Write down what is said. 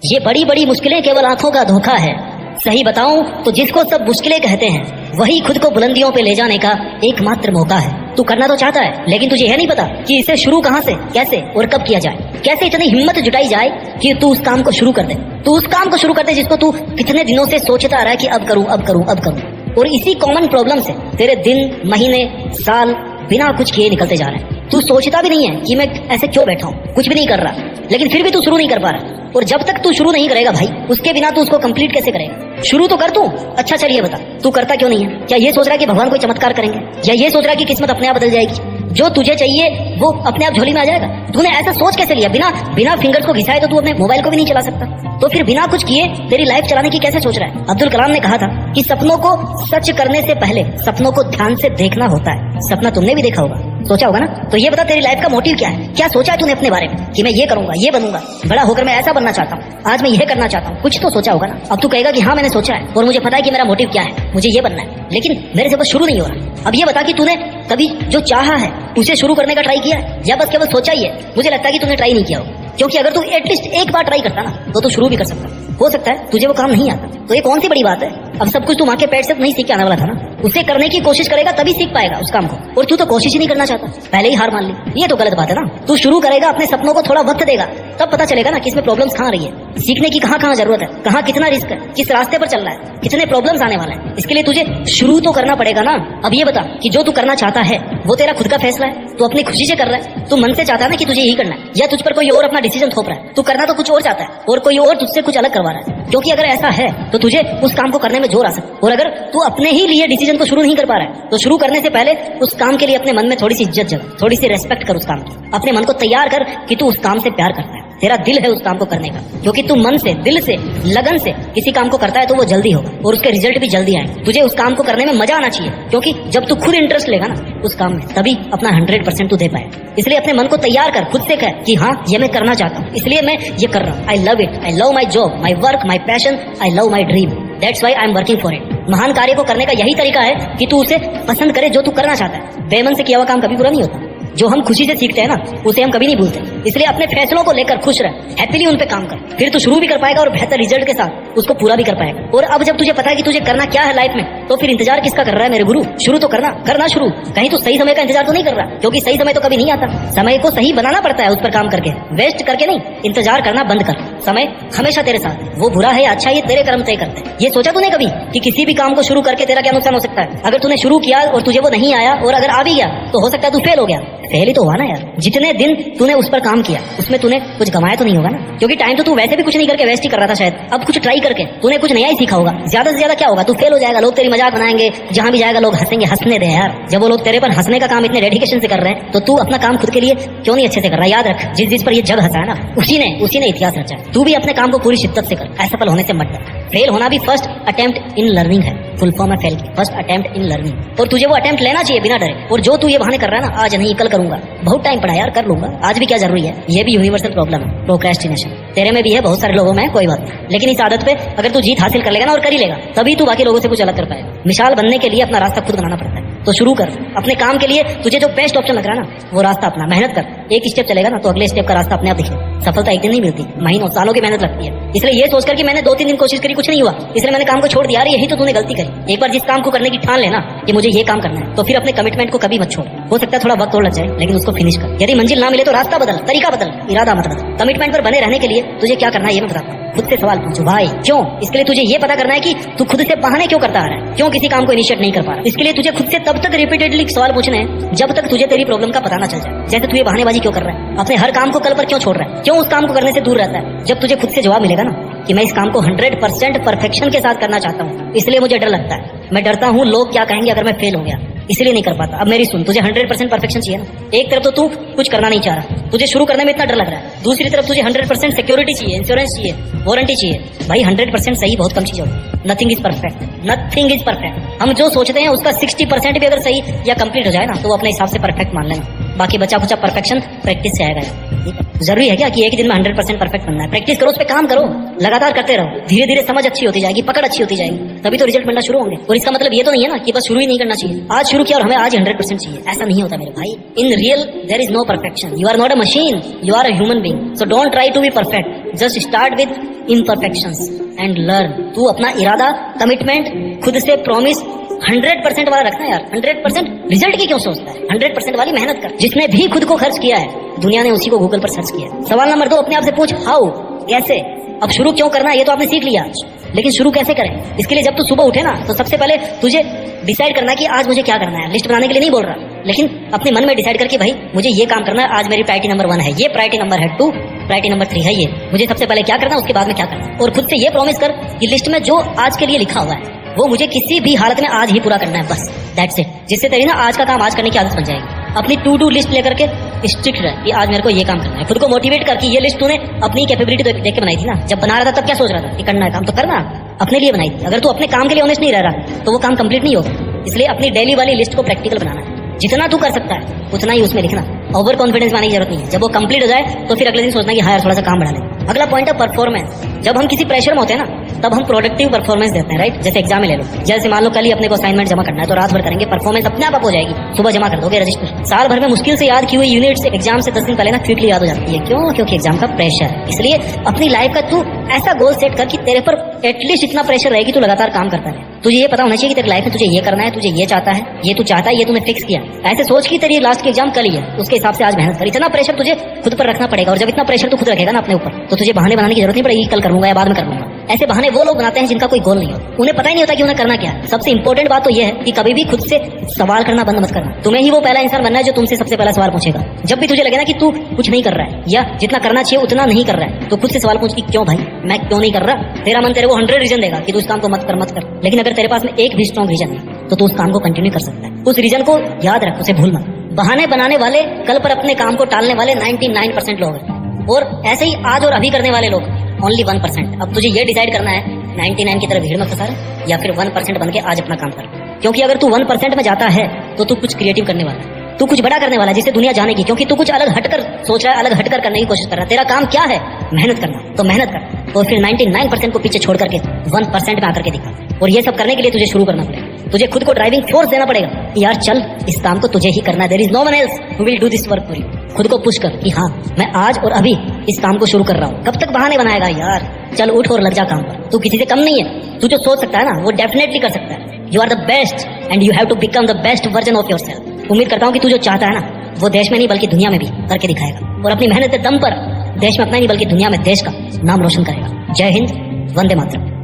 ये बड़ी बड़ी मुश्किलें केवल आंखों का धोखा है। सही बताऊं तो जिसको सब मुश्किलें कहते हैं वही खुद को बुलंदियों पे ले जाने का एकमात्र मौका है। तू करना तो चाहता है लेकिन तुझे यह नहीं पता कि इसे शुरू कहाँ से, कैसे और कब किया जाए। कैसे इतनी हिम्मत जुटाई जाए कि तू उस काम को शुरू कर दे। तू उस काम को शुरू कर दे जिसको तू कितने दिनों से सोचता आ रहा है कि अब करूं अब करूं अब करूं। और इसी कॉमन प्रॉब्लम से तेरे दिन, महीने, साल बिना कुछ किए निकलते जा रहे हैं। तू सोचता भी नहीं है कि मैं ऐसे क्यों बैठा हूँ, कुछ भी नहीं कर रहा, लेकिन फिर भी तू शुरू नहीं कर पा रहा। और जब तक तू शुरू नहीं करेगा भाई, उसके बिना तू उसको कंप्लीट कैसे करेगा। शुरू तो कर तू। अच्छा चलिए बता, तू करता क्यों नहीं है? क्या ये सोच रहा है कि भगवान कोई चमत्कार करेंगे, या ये सोच रहा है कि किस्मत अपने आप बदल जाएगी, जो तुझे चाहिए वो अपने आप झोली में आ जाएगा? तूने ऐसा सोच कैसे लिया? बिना फिंगर्स को घिसाए तो तू अपने मोबाइल को भी नहीं चला सकता। तो फिर बिना कुछ किए तेरी लाइफ चलाने की कैसे सोच रहा है? अब्दुल कलाम ने कहा था कि सपनों को सच करने से पहले सपनों को ध्यान से देखना होता है। सपना तुमने भी देखा होगा, सोचा होगा ना? तो ये बता, तेरी लाइफ का मोटिव क्या है? क्या सोचा है तूने अपने बारे में कि मैं ये करूंगा, ये बनूंगा, बड़ा होकर मैं ऐसा बनना चाहता हूँ, आज मैं यह करना चाहता हूँ? कुछ तो सोचा होगा ना। अब तू कहेगा कि हाँ मैंने सोचा है और मुझे पता है कि मेरा मोटिव क्या है, मुझे ये बनना है, लेकिन मेरे से बस शुरू नहीं हो रहा। अब ये बता कि तूने कभी जो चाहा है उसे शुरू करने का ट्राई किया है, या बस केवल सोचा ही है? मुझे लगता है कि तूने ट्राई नहीं किया हो, क्योंकि अगर तू एटलीस्ट एक बार ट्राई करता ना तो तू शुरू भी कर सकता। हो सकता है तुझे वो काम नहीं आता, तो ये कौन सी बड़ी बात है? अब सब कुछ तू माँ के पेट से नहीं सीख के आने वाला था ना, उसे करने की कोशिश करेगा तभी सीख पाएगा उस काम को। और तू तो कोशिश ही नहीं करना चाहता, पहले ही हार मान ली। ये तो गलत बात है ना। तू शुरू करेगा, अपने सपनों को थोड़ा वक्त देगा, तब पता चलेगा ना कि इसमें प्रॉब्लम्स कहाँ रही है, सीखने की कहाँ कहाँ जरूरत है, कहाँ कितना रिस्क है, किस रास्ते पर चल रहा है, कितने प्रॉब्लम्स आने वाले हैं। इसके लिए तुझे शुरू तो करना पड़ेगा ना। अब ये बता कि जो तू करना चाहता है वो तेरा खुद का फैसला है, तू अपनी खुशी से कर रहा है, तू मन से चाहता है ना कि तुझे यही करना है, या तुझ पर कोई और अपना डिसीजन थोप रहा है? तू करना तो कुछ और चाहता है और कोई और तुझसे कुछ अलग करवा रहा है। क्योंकि अगर ऐसा है तो तुझे उस काम को करने में जोर आ सकता है। और अगर तू अपने ही लिए डिसीजन को शुरू नहीं कर पा रहा है तो शुरू करने से पहले उस काम के लिए अपने मन में थोड़ी सी इज्जत जगा, थोड़ी सी रेस्पेक्ट कर उस काम की। अपने मन को तैयार कर कि तू उस काम से प्यार करता है, तेरा दिल है उस काम को करने का। क्योंकि तू मन से, दिल से, लगन से किसी काम को करता है तो वो जल्दी होगा और उसके रिजल्ट भी जल्दी आएंगे। तुझे उस काम को करने में मजा आना चाहिए, क्योंकि जब तू खुद इंटरेस्ट लेगा ना उस काम में तभी अपना 100% तू दे पाएगा। इसलिए अपने मन को तैयार कर, खुद से कह कि हाँ ये मैं करना चाहता हूँ, इसलिए मैं ये कर रहा हूँ। I love it, I love my job, my work, my passion, I love my dream, that's why I am working for it. महान कार्य को करने का यही तरीका है कि तू उसे पसंद करे जो तू करना चाहता है। बेमन से किया हुआ काम कभी पूरा नहीं होता। जो हम खुशी से सीखते हैं ना उसे हम कभी नहीं भूलते। इसलिए अपने फैसलों को लेकर खुश रह, हैप्पीली उन पे काम कर, फिर तू शुरू भी कर पाएगा और बेहतर रिजल्ट के साथ उसको पूरा भी कर पाएगा। और अब जब तुझे पता है कि तुझे करना क्या है लाइफ में, तो फिर इंतजार किसका कर रहा है मेरे गुरु? शुरू तो करना शुरू। कहीं तो सही समय का इंतजार तो नहीं कर रहा, क्योंकि सही समय तो कभी नहीं आता। समय को सही बनाना पड़ता है, उस पर काम करके, वेस्ट करके नहीं। इंतजार करना बंद कर, समय हमेशा तेरे साथ। वो बुरा है या अच्छा, ये तेरे कर्म तय करते हैं। ये सोचा तूने कभी कि किसी भी काम को शुरू करके तेरा क्या नुकसान हो सकता है? अगर तूने शुरू किया और तुझे वो नहीं आया, और अगर आ भी गया तो हो सकता है तू फेल हो गया। फेल ही तो हुआ ना यार। जितने दिन तूने उस पर काम किया उसमें तूने कुछ गंवाया तो नहीं होगा ना, क्योंकि टाइम तो तू वैसे भी कुछ नहीं करके वेस्ट ही कर रहा था शायद। अब कुछ ट्राई करके तूने कुछ नया ही सीखा होगा। ज्यादा से ज्यादा क्या होगा, तू फेल हो जाएगा, लोग तेरी मजाक बनाएंगे, जहां भी जाएगा लोग हंसेंगे। हंसने दे यार, जब वो लोग तेरे पर हंसने का काम इतने डेडिकेशन से कर रहे हैं तो तू अपना काम खुद के लिए क्यों नहीं अच्छे से कर रहा? याद रख, जिस पर ये जग हंसा है ना उसी ने इतिहास रचा है। तू भी अपने काम को पूरी शिद्दत से कर, असफल होने से मत डर। फेल होना भी फर्स्ट अटेम्प्ट इन लर्निंग है, फुल फॉर्म है फेल की, फर्स्ट अटेम्प्ट इन लर्निंग। और तुझे वो अटेम्प्ट लेना चाहिए बिना डरे। और जो तू ये बहाने कर रहा है ना, आज नहीं कल करूंगा, बहुत टाइम पड़ा यार, कर लूंगा, आज भी क्या जरूरी है? ये भी यूनिवर्सल प्रॉब्लम है, प्रोक्रेस्टिनेशन। तेरे में भी है, बहुत सारे लोगों में है, कोई बात नहीं, लेकिन इस आदत पे अगर तू जीत हासिल कर लेगा ना और कर ही लेगा, तभी तू बाकी लोगों से कुछ अलग कर पाएगा। मिसाल बनने के लिए अपना रास्ता खुद बनाना पड़ता है। तो शुरू कर अपने काम के लिए, तुझे जो बेस्ट ऑप्शन लग रहा है ना वो रास्ता अपना, मेहनत कर। एक स्टेप चलेगा ना तो अगले स्टेप का रास्ता अपने आप दिखेगा। सफलता एक दिन नहीं मिलती, महीनों सालों की मेहनत लगती है। इसलिए ये सोचकर कि मैंने 2-3 दिन कोशिश करी, कुछ नहीं हुआ, इसलिए मैंने काम को छोड़ दिया, यही तो तूने गलती करी। एक बार जिस काम को करने की ठान लेना कि मुझे ये काम करना है, तो फिर अपने कमिटमेंट को कभी मत छोड़। हो सकता है थोड़ा वक्त और लग जाए, लेकिन उसको फिनिश कर। यदि मंजिल ना मिले तो रास्ता बदल, तरीका बदल, इरादा मत बदल। कमिटमेंट पर बने रहने के लिए तुझे क्या करना है ये मैं बताता हूँ। खुद से सवाल पूछो, भाई क्यों? इसके लिए तुझे ये पता करना है कि तू खुद से बहाने क्यों करता आ रहा है, क्यों किसी काम को इनिशिएट नहीं कर पा रहा। इसके लिए तुझे खुद से तब तक रिपीटेडली सवाल पूछने हैं जब तक तुझे तेरी प्रॉब्लम का पता ना चल जाए। जैसे तू ये बहानेबाजी क्यों कर रहा है, अपने हर काम को कल पर क्यों छोड़ रहा है, क्यों उस काम को करने से दूर रहता है? जब तुझे खुद से जवाब मिलेगा ना कि मैं इस काम को 100% परफेक्शन के साथ करना चाहता हूँ, इसलिए मुझे डर लगता है, मैं डरता हूँ लोग क्या कहेंगे अगर मैं फेल हो गया, इसलिए नहीं कर पाता। अब मेरी सुन, तुझे 100% परफेक्शन चाहिए ना। एक तरफ तो तू कुछ करना नहीं चाह रहा, तुझे शुरू करने में इतना डर लग रहा है, दूसरी तरफ तुझे 100% सिक्योरिटी चाहिए, इंश्योरेंस चाहिए, वारंटी चाहिए। भाई 100% सही बहुत कम चीज होगी। Nothing is perfect, nothing is perfect. हम जो सोचते हैं उसका 60% भी अगर सही या कंप्लीट हो जाए ना तो वो अपने हिसाब से परफेक्ट मान लेना। बाकी बचा कुचा परफेक्शन प्रैक्टिस से आएगा। जरूरी है क्या कि एक ही दिन में 100% परफेक्ट बनना है? प्रैक्टिस करो, उस पर काम करो, लगातार करते रहो, धीरे धीरे समझ अच्छी होती जाएगी, पकड़ अच्छी होती जाएगी, तभी तो रिजल्ट मिलना शुरू होंगे। और इसका मतलब ये तो नहीं है ना कि बस शुरू ही नहीं करना चाहिए, आज शुरू किया और हमें आज 100% चाहिए, ऐसा नहीं होता मेरे भाई। In real there is no perfection, you are not a machine, you are a human being, so don't try to be perfect, just start with imperfections and learn. तू अपना इरादा, कमिटमेंट, खुद से प्रॉमिस 100% वाला रखना यार। 100% रिजल्ट की क्यों सोचता है? 100% वाली मेहनत कर। जिसने भी खुद को खर्च किया है दुनिया ने उसी को गूगल पर सर्च किया। सवाल नंबर 2, अपने आप से पूछ हाउ, कैसे। अब शुरू क्यों करना है ये तो आपने सीख लिया, लेकिन शुरू कैसे करें? इसके लिए जब तू सुबह उठे ना तो सबसे पहले तुझे डिसाइड करना है कि आज मुझे क्या करना है। लिस्ट बनाने के लिए नहीं बोल रहा, लेकिन अपने मन में डिसाइड करके भाई मुझे ये काम करना है, आज मेरी प्रायोरिटी नंबर 1 है ये, प्रायोरिटी नंबर है 2, प्रायोरिटी नंबर 3 है ये, मुझे सबसे पहले क्या करना है उसके बाद में क्या करना है। और खुद से ये प्रॉमिस कर कि लिस्ट में जो आज के लिए लिखा हुआ है वो मुझे किसी भी हालत में आज ही पूरा करना है, बस दैट्स इट। जिससे तेरी ना आज का काम आज करने की आदत बन जाएगी। अपनी टू डू लिस्ट लेकर के स्ट्रिक्ट रह कि आज मेरे को ये काम करना है। खुद को मोटिवेट कर कि ये लिस्ट तूने अपनी कैपेबिलिटी देख के बनाई थी ना। जब बना रहा था तब क्या सोच रहा था कि करना है काम तो करना, अपने लिए बनाई थी। अगर तू अपने काम के लिए ऑनेस्ट नहीं रह रहा तो वो काम कंप्लीट नहीं होगा। इसलिए अपनी डेली वाली लिस्ट को प्रैक्टिकल बनाना है। जितना तू कर सकता है उतना ही उसमें लिखना। ओवर कॉन्फिडेंस बनाने की जरूरत नहीं है। जब वो कंप्लीट हो जाए तो फिर अगले दिन सोचना कि हाँ यार थोड़ा सा काम बढ़ा ले। अगला पॉइंट है परफॉर्मेंस। जब हम किसी प्रेशर में होते हैं ना तब हम प्रोडक्टिव परफॉर्मेंस देते हैं, राइट। जैसे एग्जाम में ले लो, जैसे मान लो कल ही अपने को असाइनमेंट जमा करना है तो रात भर करेंगे, परफॉर्मेंस अपने आप हो जाएगी, सुबह जमा कर दोगे रजिस्टर। साल भर में मुश्किल से याद की हुई यूनिट से एग्जाम से 10 दिन पहले ना क्विकली याद हो जाती है। क्यों? क्योंकि एग्जाम का प्रेशर है। इसलिए अपनी लाइफ का तू ऐसा गोल सेट कर कि तेरे पर एटलीस्ट इतना प्रेशर रहे कि तू लगातार काम करता रहे। तुझे ये पता होना चाहिए कि तेरी लाइफ में तुझे ये करना है, तुझे ये चाहता है, ये तू चाहता है, ये तूने फिक्स किया। ऐसे सोच कि तेरी लास्ट की एग्जाम कल ही है, उसके हिसाब से आज मेहनत कर। इतना प्रेशर तुझे खुद पर रखना पड़ेगा। और जब इतना प्रेशर तू खुद रखेगा ना अपने ऊपर तो तुझे बहाने बनाने की जरूरत नहीं पड़ेगी, कल कर लूंगा या बाद में कर लूंगा। ऐसे बहाने वो लोग बनाते हैं जिनका कोई गोल नहीं होता, उन्हें पता ही नहीं होता कि उन्हें करना क्या है। सबसे इंपॉर्टेंट बात तो यह है कि कभी भी खुद से सवाल करना बंद मत करना। तुम्हें ही वो पहला इंसान बनना है जो तुमसे सबसे पहला सवाल पूछेगा। जब भी तुझे लगे ना कि तू कुछ नहीं कर रहा है या जितना करना चाहिए उतना नहीं कर रहा है तो खुद से सवाल पूछ कि क्यों भाई मैं क्यों नहीं कर रहा। तेरा मन तेरे को 100 रीजन देगा कि तू इस काम को मत कर। लेकिन अगर तेरे पास में एक भी स्ट्रॉन्ग रीजन है तो तू उस काम को कंटिन्यू कर सकता है। उस रीजन को याद रख, उसे भूल मत। बहाने बनाने वाले, कल पर अपने काम को टालने वाले 99% लोग हैं, और ऐसे ही आज और अभी करने वाले लोग ओनली 1%। अब तुझे ये डिसाइड करना है 99 की तरह भीड़ में फंसा रहे या फिर 1% बन के आज अपना काम कर। क्योंकि अगर तू 1% में जाता है तो तू कुछ क्रिएटिव करने वाला है, तू कुछ बड़ा करने वाला है जिसे दुनिया जानेगी। क्योंकि तू कुछ अलग हटकर सोच रहा है, अलग हटकर करने की कोशिश कर रहा है। तेरा काम क्या है? मेहनत करना। तो मेहनत कर और फिर 99% को पीछे छोड़ करके 1% में आकर के दिखा। और ये सब करने के लिए तुझे शुरू करना पड़ेगा। तुझे खुद को ड्राइविंग फोर्स देना पड़ेगा कि यार चल इस काम को तुझे ही करना है। There is no one else who will do this work for you. खुद को पुश कर कि हाँ मैं आज और अभी इस काम को शुरू कर रहा हूँ। कब तक बहाने बनाएगा यार? चल उठ और लग जा काम पर। तू किसी से कम नहीं है। तू जो सोच सकता है ना वो डेफिनेटली कर सकता है। You are the best and you have to become the best version of yourself. उम्मीद करता हूँ कि तू जो चाहता है ना वो देश में नहीं बल्कि दुनिया में भी करके दिखाएगा, और अपनी मेहनत के दम पर देश में अपना नहीं बल्कि दुनिया में देश का नाम रोशन करेगा। जय हिंद, वंदे मातरम।